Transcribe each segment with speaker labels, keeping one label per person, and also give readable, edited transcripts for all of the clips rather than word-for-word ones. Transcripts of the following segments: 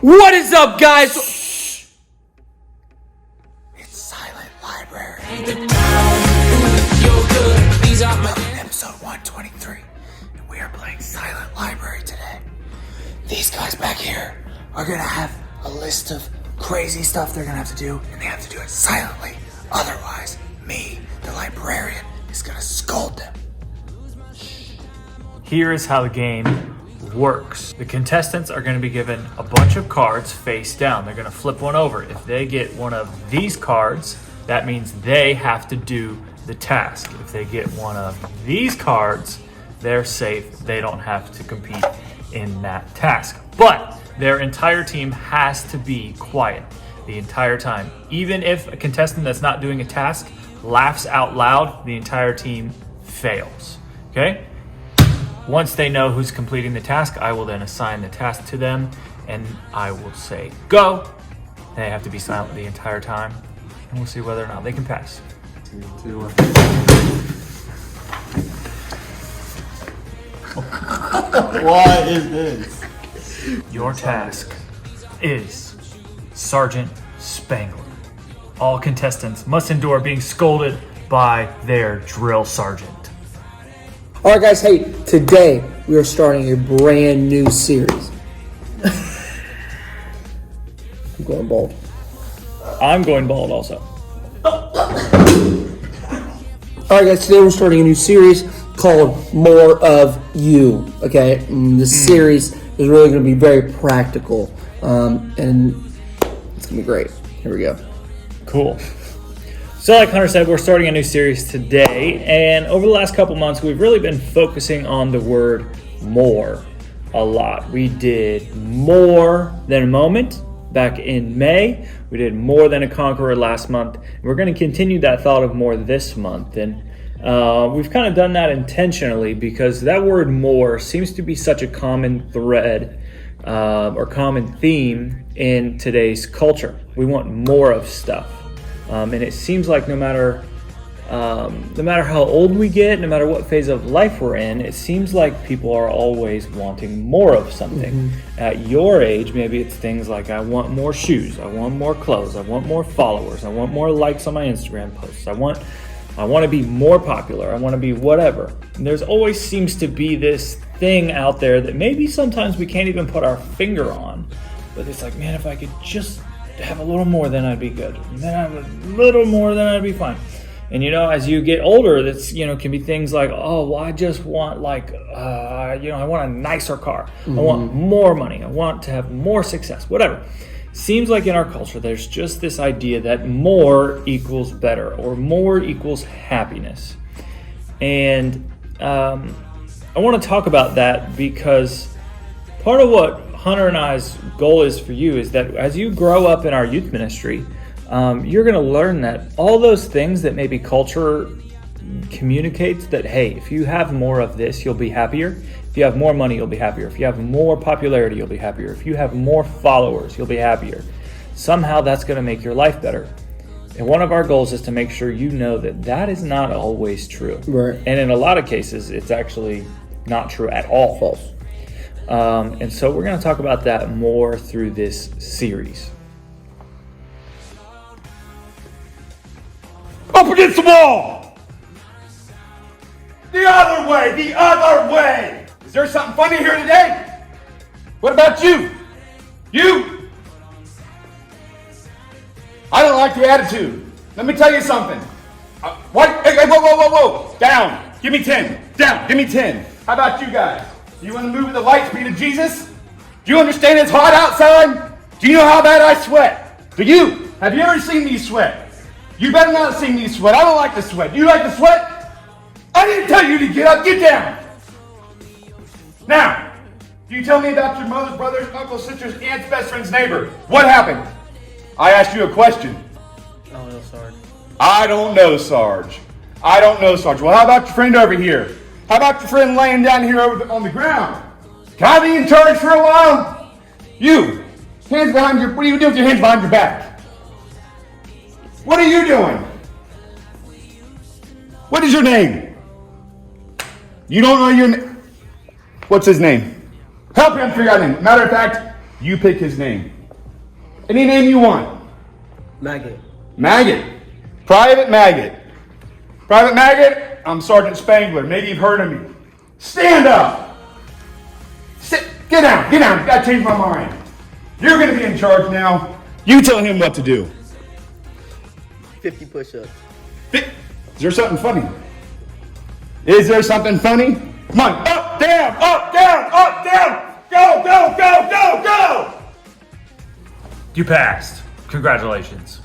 Speaker 1: What is up, guys?
Speaker 2: It's Silent Library. Episode 123. And we are playing Silent Library today. These guys back here are going to have a list of crazy stuff they're going to have to do, and they have to do it silently. Otherwise, me, the librarian, is going to scold them.
Speaker 3: Here is how the game works. The contestants are going to be given a bunch of cards face down. They're going to flip one over. If they get one of these cards, that means they have to do the task. If they get one of these cards, they're safe. They don't have to compete in that task. But their entire team has to be quiet the entire time. Even if a contestant that's not doing a task laughs out loud, the entire team fails. Okay? Once they know who's completing the task, I will then assign the task to them, and I will say, go. They have to be silent the entire time, and we'll see whether or not they can pass.
Speaker 4: 3, 2, 1. What is this?
Speaker 3: Your task is Sergeant Spangler. All contestants must endure being scolded by their drill sergeant.
Speaker 1: All right, guys. Hey, today we are starting a brand new series. I'm going bald.
Speaker 3: I'm going bald also.
Speaker 1: All right, guys. Today we're starting a new series called More of You. Okay, and this series is really going to be very practical, and it's going to be great. Here we go.
Speaker 3: Cool. So like Hunter said, we're starting a new series today, and over the last couple months, we've really been focusing on the word more a lot. We did More Than a Moment back in May. We did More Than a Conqueror last month. We're going to continue that thought of more this month, and we've kind of done that intentionally because that word more seems to be such a common thread or common theme in today's culture. We want more of stuff. And it seems like no matter how old we get, no matter what phase of life we're in, it seems like people are always wanting more of something. At your age, maybe it's things like, I want more shoes, I want more clothes, I want more followers, I want more likes on my Instagram posts, I want to be more popular, I want to be whatever. And there's always seems to be this thing out there that maybe sometimes we can't even put our finger on, but it's like, man, if I could just have a little more, then I'd be good. And then have a little more, then I'd be fine. And as you get older, that's can be things like, oh, well, I just want I want a nicer car. I want more money. I want to have more success. Whatever. Seems like in our culture, there's just this idea that more equals better or more equals happiness. And I want to talk about that because part of what Hunter and I's goal is for you is that as you grow up in our youth ministry, you're going to learn that all those things that maybe culture communicates that, hey, if you have more of this, you'll be happier. If you have more money, you'll be happier. If you have more popularity, you'll be happier. If you have more followers, you'll be happier. Somehow that's going to make your life better. And one of our goals is to make sure you know that that is not always true.
Speaker 1: Right.
Speaker 3: And in a lot of cases, it's actually not true at all.
Speaker 1: False.
Speaker 3: And so we're going to talk about that more through this series.
Speaker 5: Up against the wall! The other way! The other way! Is there something funny here today? What about you? You? I don't like the attitude. Let me tell you something. What? Hey, whoa. Down. Give me 10. Down. Give me 10. How about you guys? You want to move at the light speed of Jesus? Do you understand it's hot outside? Do you know how bad I sweat? Do you? Have you ever seen me sweat? You better not see me sweat. I don't like to sweat. Do you like to sweat? I didn't tell you to get up. Get down. Now, do you tell me about your mother's, brother's, uncle's, sister's, aunt's, best friend's neighbor? What happened? I asked you a question.
Speaker 3: I don't know, Sarge.
Speaker 5: I don't know, Sarge. I don't know, Sarge. Well, how about your friend over here? How about your friend laying down here on the ground? Can I be in charge for a while? You, hands behind your, what are you doing with your hands behind your back? What are you doing? What is your name? You don't know your name? What's his name? Help him figure out his name. Matter of fact, You pick his name. Any name you want.
Speaker 1: Maggot.
Speaker 5: Maggot. Private Maggot. Private Maggot, I'm Sergeant Spangler. Maybe you've heard of me. Stand up. Sit. Get down. Get down. Gotta change my mind. You're gonna be in charge now. You tell him what to do.
Speaker 1: 50 push-ups.
Speaker 5: Is there something funny? Is there something funny? Come on. Up, down, up, down, up, down. Go, go, go, go, go.
Speaker 3: You passed. Congratulations.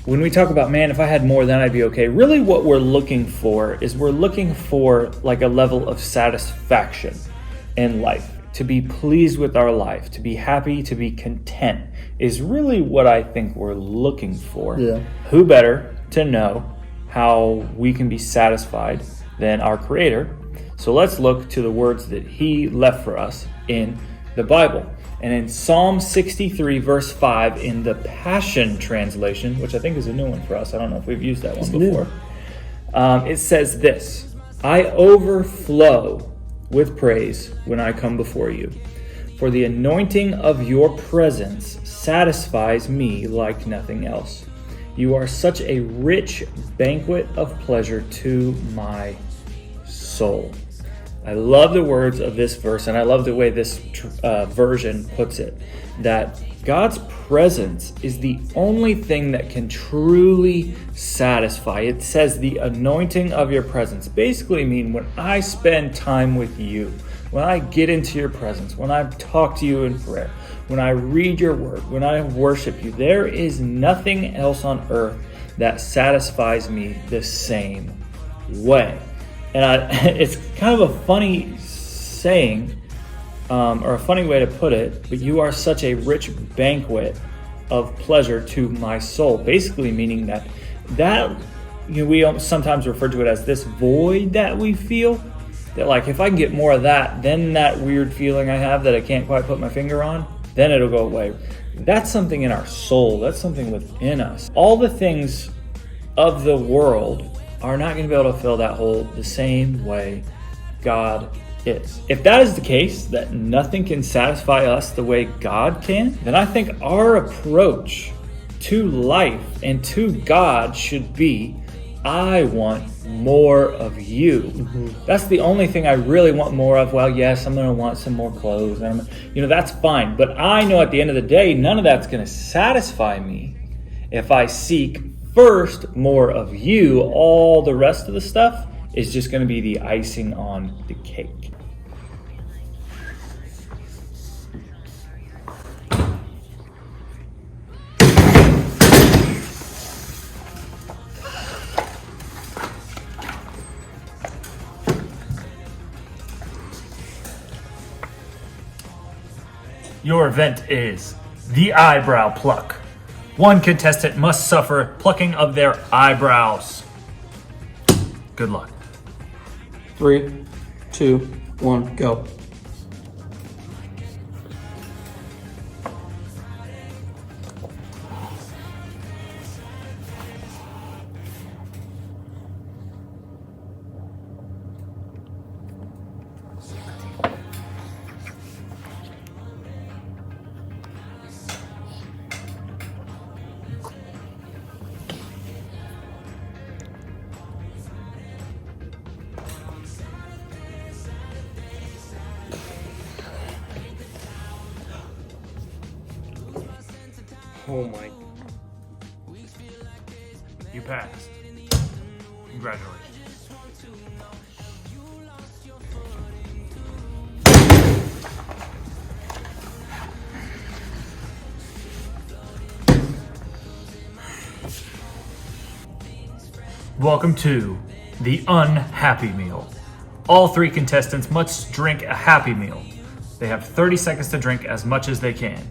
Speaker 3: When we talk about, man, if I had more, then I'd be okay. Really what we're looking for is we're looking for like a level of satisfaction in life. To be pleased with our life, to be happy, to be content is really what I think we're looking for.
Speaker 1: Yeah.
Speaker 3: Who better to know how we can be satisfied than our Creator? So let's look to the words that He left for us in the Bible. And in Psalm 63, verse 5, in the Passion Translation, which I think is a new one for us. I don't know if we've used that one before. It says this: I overflow with praise when I come before you. For the anointing of your presence satisfies me like nothing else. You are such a rich banquet of pleasure to my soul. I love the words of this verse, and I love the way this version puts it, that God's presence is the only thing that can truly satisfy. It says the anointing of your presence. Basically mean when I spend time with you, when I get into your presence, when I talk to you in prayer, when I read your word, when I worship you, there is nothing else on earth that satisfies me the same way. And it's kind of a funny saying, or a funny way to put it, but you are such a rich banquet of pleasure to my soul. Basically meaning that we sometimes refer to it as this void that we feel. That like if I can get more of that, then that weird feeling I have that I can't quite put my finger on, then it'll go away. That's something in our soul. That's something within us. All the things of the world are not going to be able to fill that hole the same way God is. If that is the case, that nothing can satisfy us the way God can, then I think our approach to life and to God should be, I want more of you. Mm-hmm. That's the only thing I really want more of. Well, yes, I'm going to want some more clothes. That's fine. But I know at the end of the day, none of that's going to satisfy me if I seek first more of you. All the rest of the stuff is just going to be the icing on the cake. Your event is the eyebrow pluck. One contestant must suffer plucking of their eyebrows. Good luck.
Speaker 1: 3, 2, 1, go. Oh my.
Speaker 3: You passed. Congratulations. Welcome to the unhappy meal. All 3 contestants must drink a happy meal. They have 30 seconds to drink as much as they can.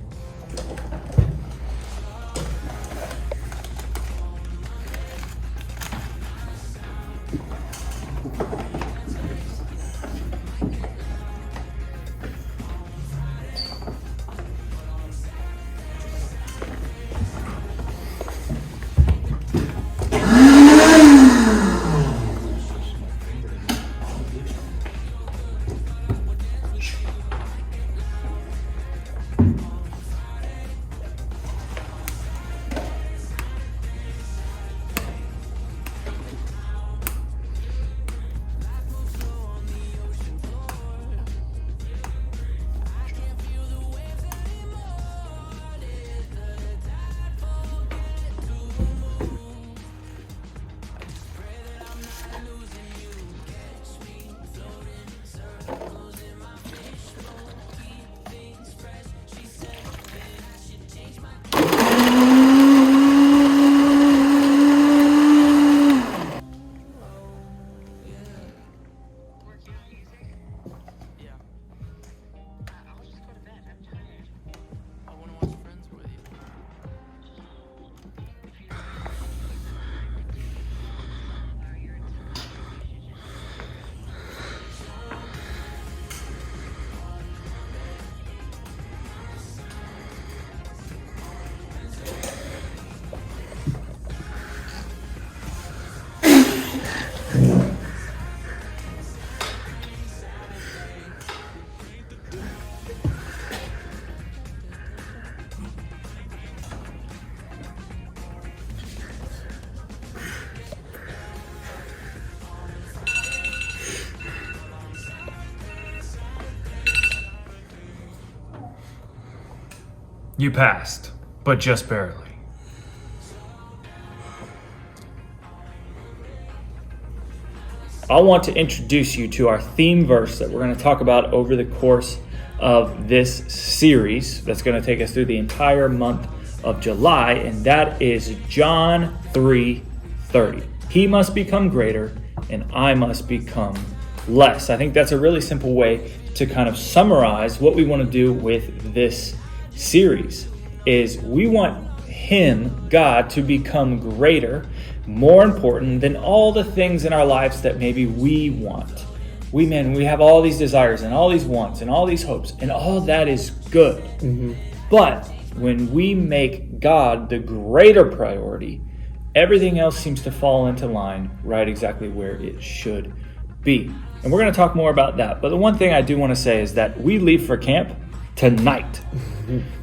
Speaker 3: You passed, but just barely. I want to introduce you to our theme verse that we're going to talk about over the course of this series that's going to take us through the entire month of July, and that is John 3:30. He must become greater, and I must become less. I think that's a really simple way to kind of summarize what we want to do with this series. Is we want him, God, to become greater, more important than all the things in our lives that maybe we want. We have all these desires and all these wants and all these hopes, and all that is good. Mm-hmm. But when we make God the greater priority, everything else seems to fall into line right exactly where it should be. And we're going to talk more about that. But the one thing I do want to say is that we leave for camp tonight.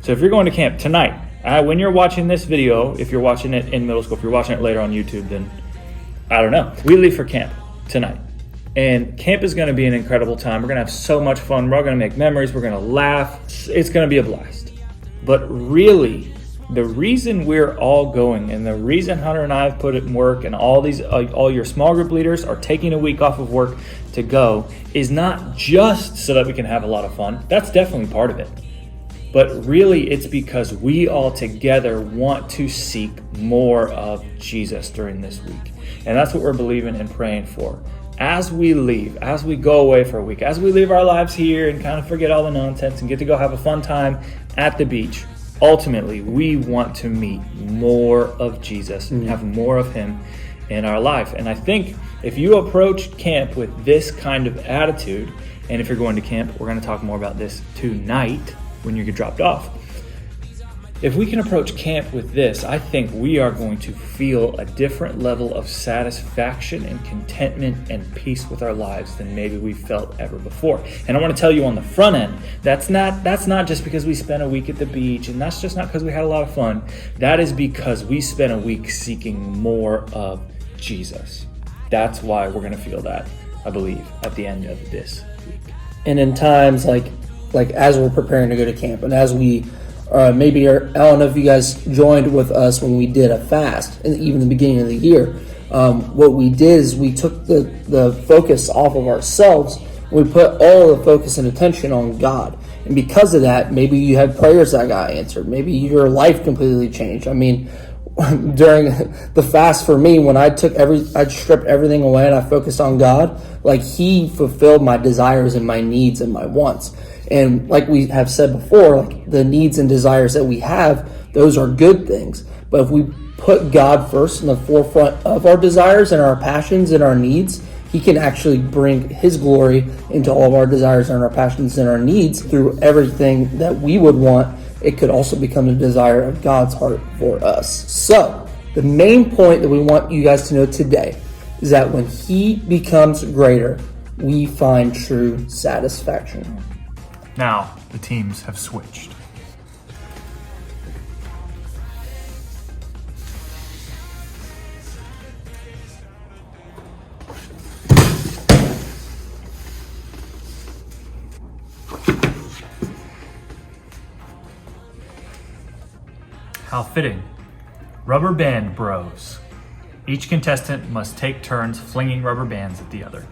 Speaker 3: So if you're going to camp tonight, when you're watching this video, if you're watching it in middle school, if you're watching it later on YouTube, then I don't know. We leave for camp tonight. And camp is going to be an incredible time. We're going to have so much fun. We're all going to make memories. We're going to laugh. It's going to be a blast. But really, the reason we're all going, and the reason Hunter and I have put it in work, and all your small group leaders are taking a week off of work to go, is not just so that we can have a lot of fun. That's definitely part of it. But really, it's because we all together want to seek more of Jesus during this week. And that's what we're believing and praying for. As we leave, as we go away for a week, as we live our lives here and kind of forget all the nonsense and get to go have a fun time at the beach, ultimately, we want to meet more of Jesus and have more of him in our life. And I think if you approach camp with this kind of attitude, and if you're going to camp, we're going to talk more about this tonight when you get dropped off. If we can approach camp with this, I think we are going to feel a different level of satisfaction and contentment and peace with our lives than maybe we felt ever before. And I want to tell you on the front end, that's not just because we spent a week at the beach, and that's just not because we had a lot of fun. That is because we spent a week seeking more of Jesus. That's why we're going to feel that, I believe, at the end of this week.
Speaker 1: And in times like as we're preparing to go to camp, and as we I don't know if you guys joined with us when we did a fast, and even the beginning of the year. What we did is we took the focus off of ourselves. We put all the focus and attention on God. And because of that, maybe you had prayers that got answered. Maybe your life completely changed. I mean, during the fast for me, when I stripped everything away and I focused on God, like he fulfilled my desires and my needs and my wants. And like we have said before, like the needs and desires that we have, those are good things. But if we put God first in the forefront of our desires and our passions and our needs, he can actually bring his glory into all of our desires and our passions and our needs through everything that we would want. It could also become the desire of God's heart for us. So the main point that we want you guys to know today is that when he becomes greater, we find true satisfaction.
Speaker 3: Now, the teams have switched. How fitting. Rubber band bros. Each contestant must take turns flinging rubber bands at the other.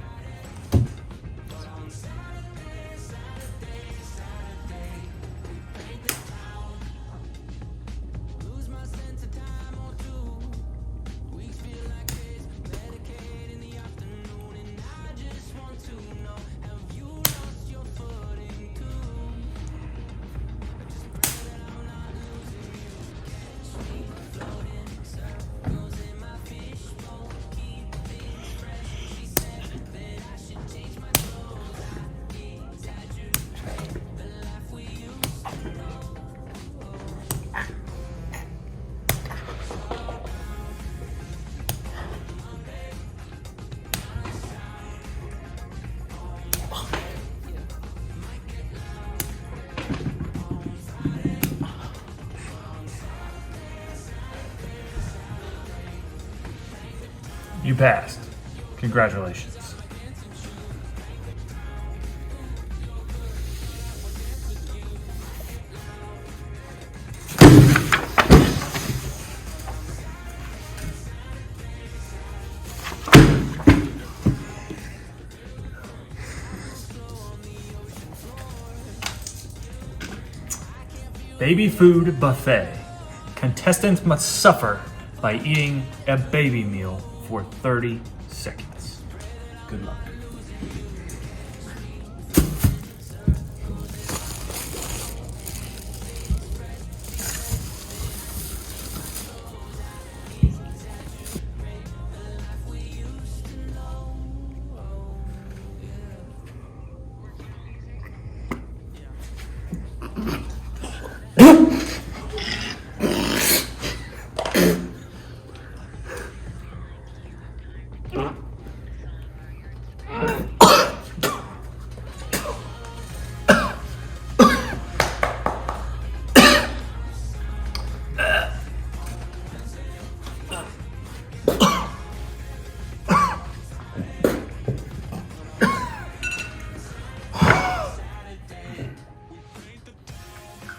Speaker 3: You passed. Congratulations. Baby food buffet. Contestants must suffer by eating a baby meal for 30 seconds. Good luck.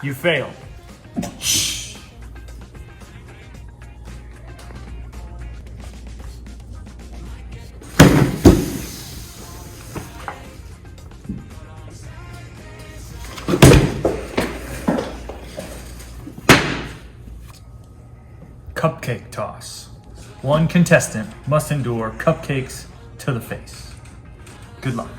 Speaker 3: You failed. Cupcake toss. One contestant must endure cupcakes to the face. Good luck.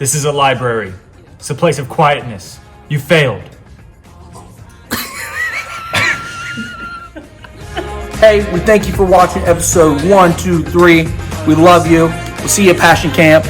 Speaker 3: This is a library. It's a place of quietness. You failed.
Speaker 1: Hey, we thank you for watching episode 1, 2, 3. We love you. We'll see you at Passion Camp.